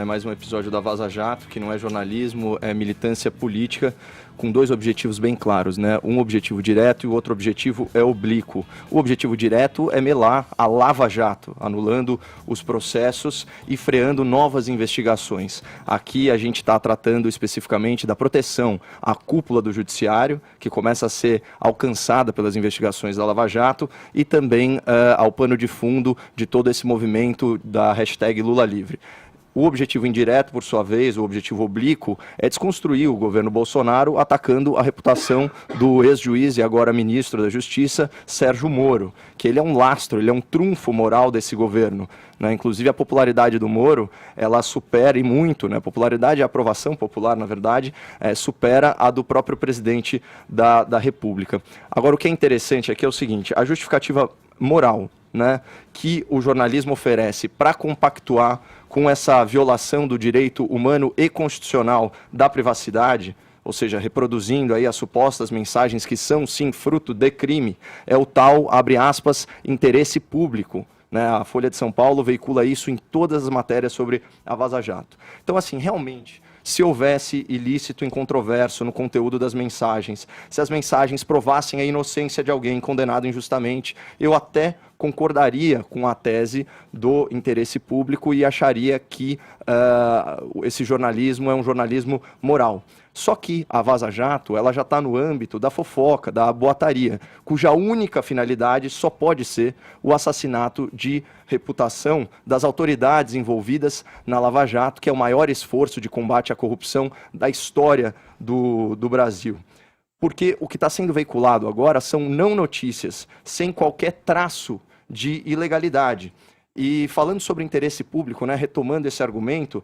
É mais um episódio da Vaza Jato, que não é jornalismo, é militância política, com dois objetivos bem claros, né? Um objetivo direto e o outro objetivo é oblíquo. O objetivo direto é melar a Lava Jato, anulando os processos e freando novas investigações. Aqui a gente está tratando especificamente da proteção à cúpula do judiciário, que começa a ser alcançada pelas investigações da Lava Jato, e também ao pano de fundo de todo esse movimento da hashtag Lula Livre. O objetivo indireto, por sua vez, o objetivo oblíquo, é desconstruir o governo Bolsonaro atacando a reputação do ex-juiz e agora ministro da Justiça, Sérgio Moro, que ele é um lastro, ele é um trunfo moral desse governo, né? Inclusive a popularidade do Moro, ela supera e muito, né? A popularidade e a aprovação popular, na verdade, supera a do próprio presidente da República. Agora, o que é interessante aqui é o seguinte, a justificativa moral, né, que o jornalismo oferece para compactuar com essa violação do direito humano e constitucional da privacidade, ou seja, reproduzindo aí as supostas mensagens que são, sim, fruto de crime, é o tal, abre aspas, interesse público. Né? A Folha de São Paulo veicula isso em todas as matérias sobre a Vaza Jato. Então, assim, realmente, se houvesse ilícito incontroverso no conteúdo das mensagens, se as mensagens provassem a inocência de alguém condenado injustamente, eu até concordaria com a tese do interesse público e acharia que esse jornalismo é um jornalismo moral. Só que a Vaza Jato, ela já está no âmbito da fofoca, da boataria, cuja única finalidade só pode ser o assassinato de reputação das autoridades envolvidas na Lava Jato, que é o maior esforço de combate à corrupção da história do Brasil. Porque o que está sendo veiculado agora são não notícias, sem qualquer traço de ilegalidade. E falando sobre interesse público, né, retomando esse argumento,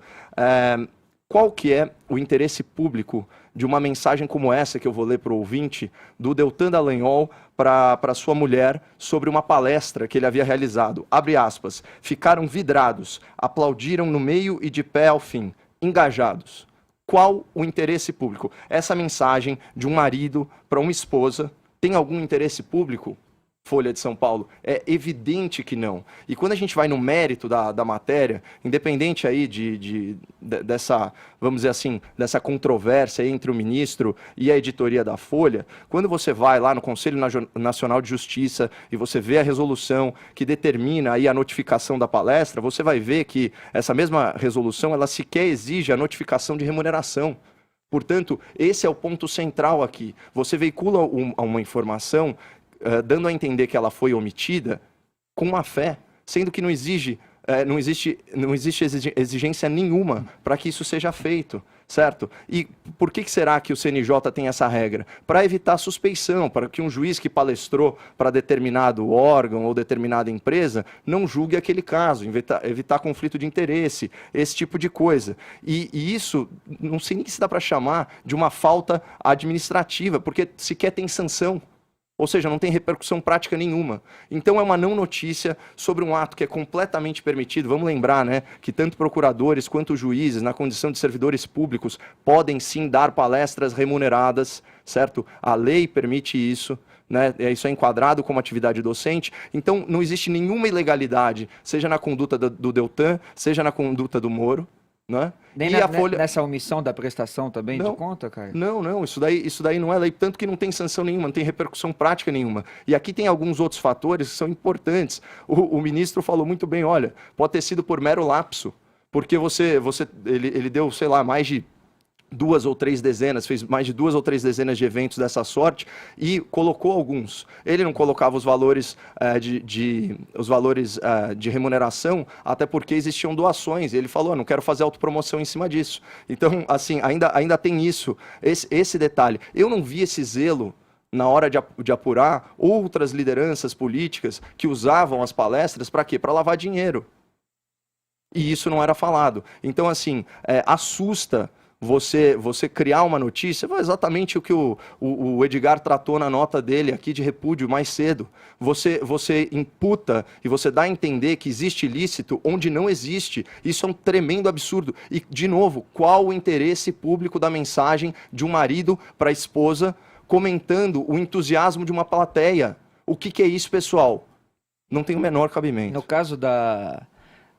qual que é o interesse público de uma mensagem como essa que eu vou ler para o ouvinte, do Deltan Dallagnol para sua mulher sobre uma palestra que ele havia realizado? Abre aspas, ficaram vidrados, aplaudiram no meio e de pé ao fim, engajados. Qual o interesse público? Essa mensagem de um marido para uma esposa tem algum interesse público? Folha de São Paulo, é evidente que não. E quando a gente vai no mérito da matéria, independente aí dessa, vamos dizer assim, dessa controvérsia entre o ministro e a editoria da Folha, quando você vai lá no Conselho Nacional de Justiça e você vê a resolução que determina aí a notificação da palestra, você vai ver que essa mesma resolução, ela sequer exige a notificação de remuneração. Portanto, esse é o ponto central aqui. Você veicula uma informação dando a entender que ela foi omitida com má fé, sendo que não existe exigência nenhuma para que isso seja feito, certo? E por que será que o CNJ tem essa regra? Para evitar suspeição, para que um juiz que palestrou para determinado órgão ou determinada empresa não julgue aquele caso, evitar conflito de interesse, esse tipo de coisa. E isso, não sei nem se dá para chamar de uma falta administrativa, porque sequer tem sanção. Ou seja, não tem repercussão prática nenhuma. Então é uma não notícia sobre um ato que é completamente permitido. Vamos lembrar, né, que tanto procuradores quanto juízes, na condição de servidores públicos, podem sim dar palestras remuneradas, certo? A lei permite isso, né? Isso é enquadrado como atividade docente. Então não existe nenhuma ilegalidade, seja na conduta do Deltan, seja na conduta do Moro. Né? Nem nessa omissão da prestação também de conta, Caio? Não, isso daí não é lei, tanto que não tem sanção nenhuma, não tem repercussão prática nenhuma. E aqui tem alguns outros fatores que são importantes. O ministro falou muito bem, olha, pode ter sido por mero lapso, porque ele deu, sei lá, mais de 2 ou 3 dezenas, fez mais de 2 ou 3 dezenas de eventos dessa sorte e colocou alguns. Ele não colocava os valores de remuneração, até porque existiam doações. Ele falou, não quero fazer autopromoção em cima disso. Então, assim, ainda tem isso, esse detalhe. Eu não vi esse zelo na hora de apurar outras lideranças políticas que usavam as palestras para quê? Para lavar dinheiro. E isso não era falado. Então, assim, assusta você criar uma notícia, foi exatamente o que o Edgar tratou na nota dele aqui de repúdio mais cedo. Você imputa e você dá a entender que existe ilícito onde não existe. Isso é um tremendo absurdo. E, de novo, qual o interesse público da mensagem de um marido para a esposa comentando o entusiasmo de uma plateia? O que é isso, pessoal? Não tem o menor cabimento. No caso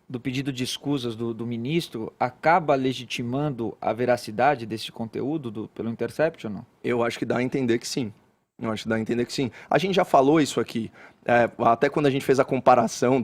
do pedido de escusas do ministro acaba legitimando a veracidade desse conteúdo pelo Intercept ou não? Eu acho que dá a entender que sim. Eu acho que dá a entender que sim. A gente já falou isso aqui, até quando a gente fez a comparação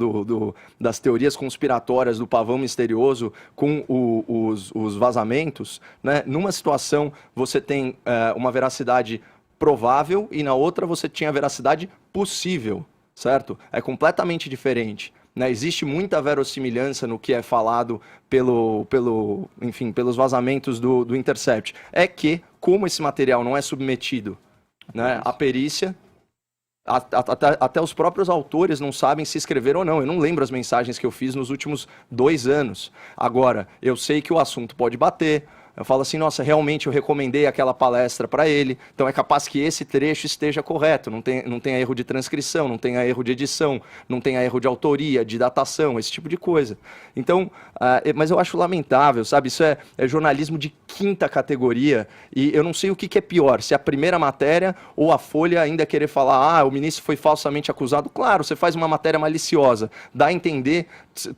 das teorias conspiratórias do pavão misterioso com os vazamentos, né? Numa situação você tem uma veracidade provável e na outra você tinha a veracidade possível, certo? É completamente diferente. Né? Existe muita verossimilhança no que é falado enfim, pelos vazamentos do Intercept. É que, como esse material não é submetido, né, à perícia, até os próprios autores não sabem se escreveram ou não. Eu não lembro as mensagens que eu fiz nos últimos 2 anos. Agora, eu sei que o assunto pode bater. Eu falo assim, nossa, realmente eu recomendei aquela palestra para ele, então é capaz que esse trecho esteja correto, não tenha erro de transcrição, não tenha erro de edição, não tenha erro de autoria, de datação, esse tipo de coisa. Então, mas eu acho lamentável, sabe? Isso é jornalismo de 5ª categoria e eu não sei o que é pior, se a primeira matéria ou a Folha ainda querer falar, o ministro foi falsamente acusado. Claro, você faz uma matéria maliciosa, dá a entender,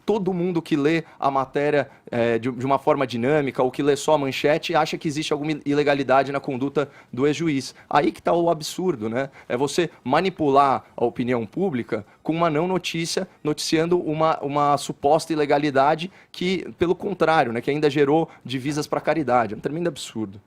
todo mundo que lê a matéria de uma forma dinâmica ou que lê só a manchete acha que existe alguma ilegalidade na conduta do ex-juiz. Aí que está o absurdo, né? É você manipular a opinião pública com uma não notícia, noticiando uma suposta ilegalidade que, pelo contrário, né, que ainda gerou divisas para a caridade. É um tremendo absurdo.